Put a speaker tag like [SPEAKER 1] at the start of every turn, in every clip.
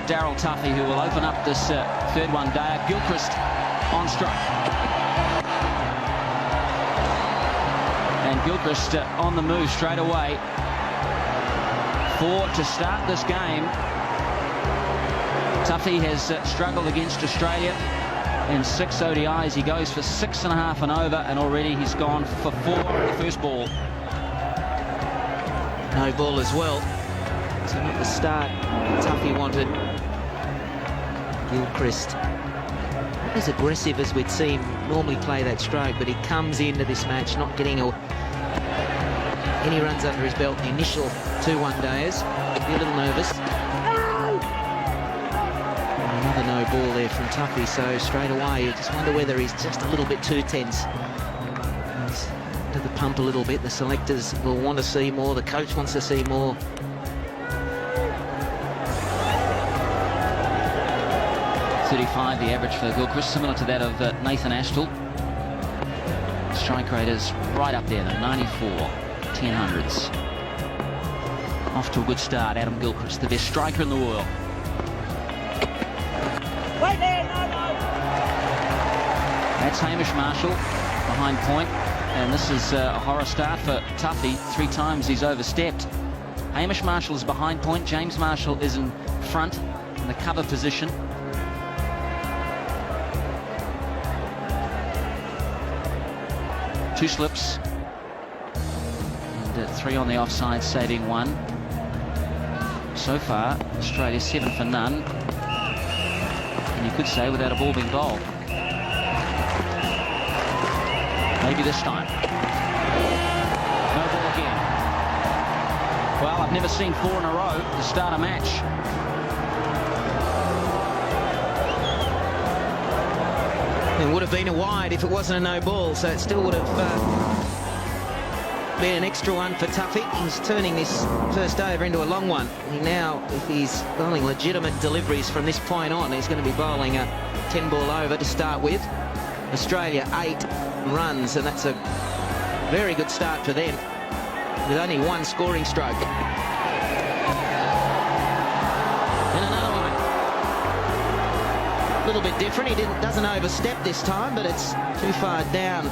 [SPEAKER 1] Daryl Tuffy, who will open up this third one-dayer. Gilchrist on strike. And Gilchrist on the move straight away. 4 to start this game. Tuffy has struggled against Australia in 6 ODIs. He goes for 6.5 and over, and already he's gone for 4 on the first ball.
[SPEAKER 2] No ball as well. So not the start Tuffy wanted. Gilchrist, not as aggressive as we'd see him normally play that stroke, but he comes into this match not getting any runs under his belt in the initial 2 one-dayers. Be a little nervous. Another no ball there from Tuffy, so straight away you just wonder whether he's just a little bit too tense. He's to the pump a little bit. The selectors will want to see more, the coach wants to see more.
[SPEAKER 1] .35 the average for Gilchrist, similar to that of Nathan Astle. Strike rate is right up there, the 94 1000s. Off to a good start, Adam Gilchrist, the best striker in the world. That's Hamish Marshall behind point, and this is a horror start for Tuffy. 3 times he's overstepped. Hamish Marshall is behind point, James Marshall is in front in the cover position. Two slips and 3 on the offside, saving 1. So far, Australia 7 for none, and you could say without a ball being bowled. Maybe this time. No ball again. Well, I've never seen 4 in a row to start a match.
[SPEAKER 2] It would have been a wide if it wasn't a no ball, so it still would have been an extra one for Tuffy. He's turning this first over into a long one. He now, if he's bowling legitimate deliveries from this point on, he's going to be bowling a 10-ball over to start with. Australia 8 runs, and that's a very good start for them, with only 1 scoring stroke. And another one. A little bit different. He doesn't overstep this time, but it's too far down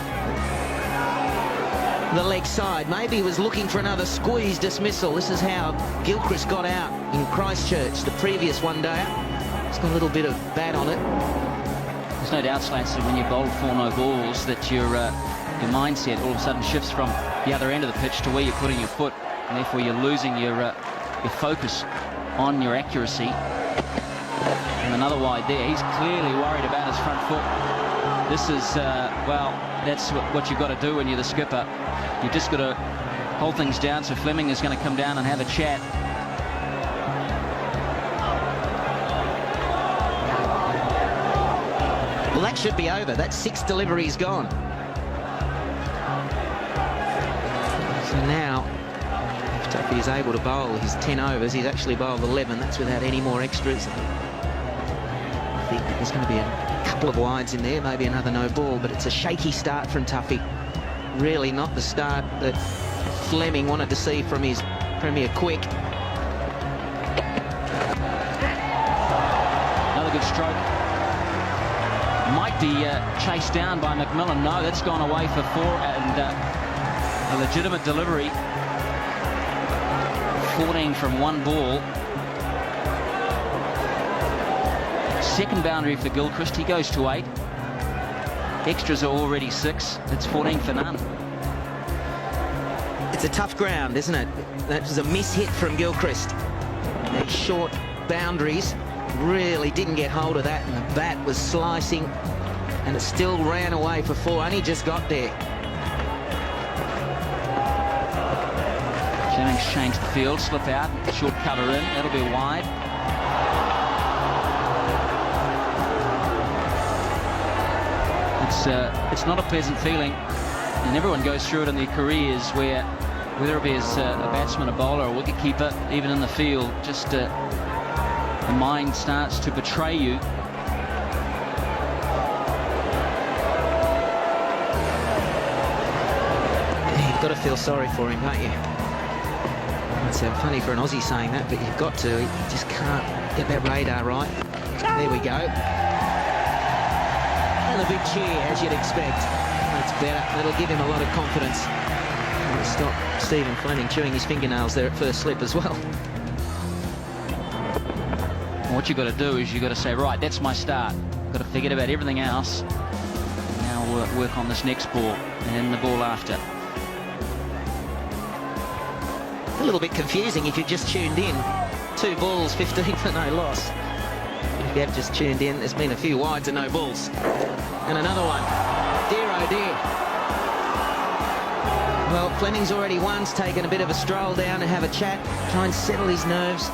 [SPEAKER 2] the leg side. Maybe he was looking for another squeeze dismissal. This is how Gilchrist got out in Christchurch, the previous one-dayer. He's got a little bit of bat on it.
[SPEAKER 1] There's no doubt, Slats, that when you bowl 4 no balls, that your mindset all of a sudden shifts from the other end of the pitch to where you're putting your foot, and therefore you're losing your focus on your accuracy. And another wide there. He's clearly worried about his front foot. This is, well, that's what you've got to do when you're the skipper. You've just got to hold things down, so Fleming is going to come down and have a chat.
[SPEAKER 2] Well, that should be over. That's 6 deliveries gone. So now, if Tuffy is able to bowl his 10 overs, he's actually bowled 11. That's without any more extras. I think there's going to be a couple of wides in there, maybe another no ball, but it's a shaky start from Tuffy. Really not the start that Fleming wanted to see from his Premier Quick.
[SPEAKER 1] Another good stroke. Might be chased down by McMillan. No, that's gone away for 4, and a legitimate delivery. 14 from 1 ball. Second boundary for Gilchrist. He goes to 8. Extras are already 6. It's 14 for none.
[SPEAKER 2] It's a tough ground, isn't it? That was a miss-hit from Gilchrist. These short boundaries really didn't get hold of that, and the bat was slicing, and it still ran away for 4. Only just got there.
[SPEAKER 1] Jennings changed the field, slip out, short cover in. That'll be wide. It's not a pleasant feeling, and everyone goes through it in their careers, where whether it be as a batsman, a bowler, or a wicketkeeper, even in the field, just the mind starts to betray you.
[SPEAKER 2] You've got to feel sorry for him, don't you? It's funny for an Aussie saying that, but you've got to. You just can't get that radar right. There we go. And a big cheer, as you'd expect. That's better. That'll give him a lot of confidence. And stop Stephen Fleming chewing his fingernails there at first slip as well.
[SPEAKER 1] What you've got to do is you've got to say, right, that's my start. I've got to forget about everything else. Now work on this next ball and the ball after.
[SPEAKER 2] A little bit confusing if you just tuned in. 2 balls, 15 for no loss. If you have just tuned in, there's been a few wides and no balls. And another one. Dear oh dear. Well, Fleming's already once taken a bit of a stroll down to have a chat, try and settle his nerves,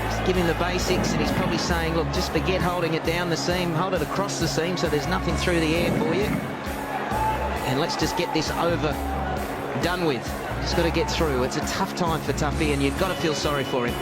[SPEAKER 2] just give him the basics, and he's probably saying, look, just forget holding it down the seam, hold it across the seam so there's nothing through the air for you. And let's just get this over, done with. Just got to get through. It's a tough time for Tuffy, and you've got to feel sorry for him.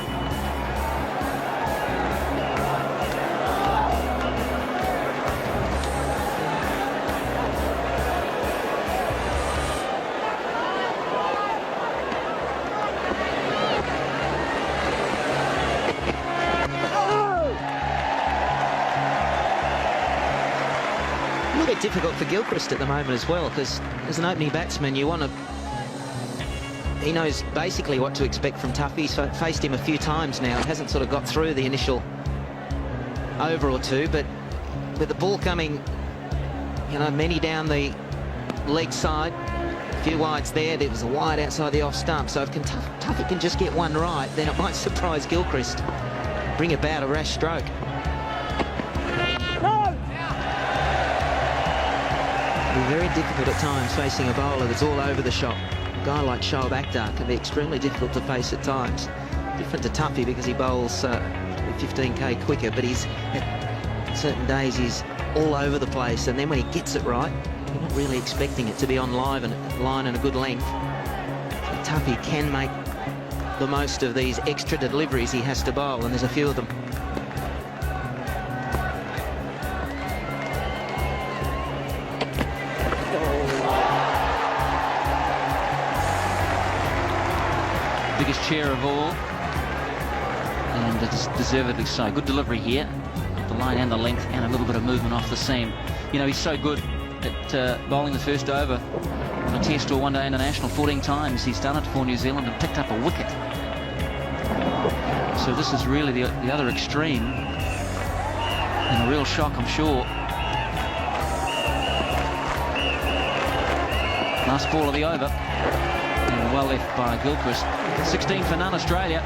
[SPEAKER 2] A little bit difficult for Gilchrist at the moment as well, because as an opening batsman, you want to... He knows basically what to expect from Tuffy. He's faced him a few times now. Hasn't sort of got through the initial over or two, but with the ball coming, you know, many down the leg side, a few wides there. There was a wide outside the off stump. So if Tuffy can just get one right, then it might surprise Gilchrist, bring about a rash stroke. It'll be very difficult at times facing a bowler that's all over the shop. A guy like Shoaib Akhtar can be extremely difficult to face at times. Different to Tuffy because he bowls 15k quicker, but he's at certain days he's all over the place, and then when he gets it right, you're not really expecting it to be on line and a good length. So Tuffy can make the most of these extra deliveries he has to bowl, and there's a few of them.
[SPEAKER 1] Biggest chair of all, and it's deservedly so. Good delivery here, the line and the length, and a little bit of movement off the seam. You know, he's so good at bowling the first over on a test or one-day international. 14 times he's done it for New Zealand and picked up a wicket. So this is really the other extreme, and a real shock, I'm sure. Last ball of the over. And well left by Gilchrist. 16 for none, Australia.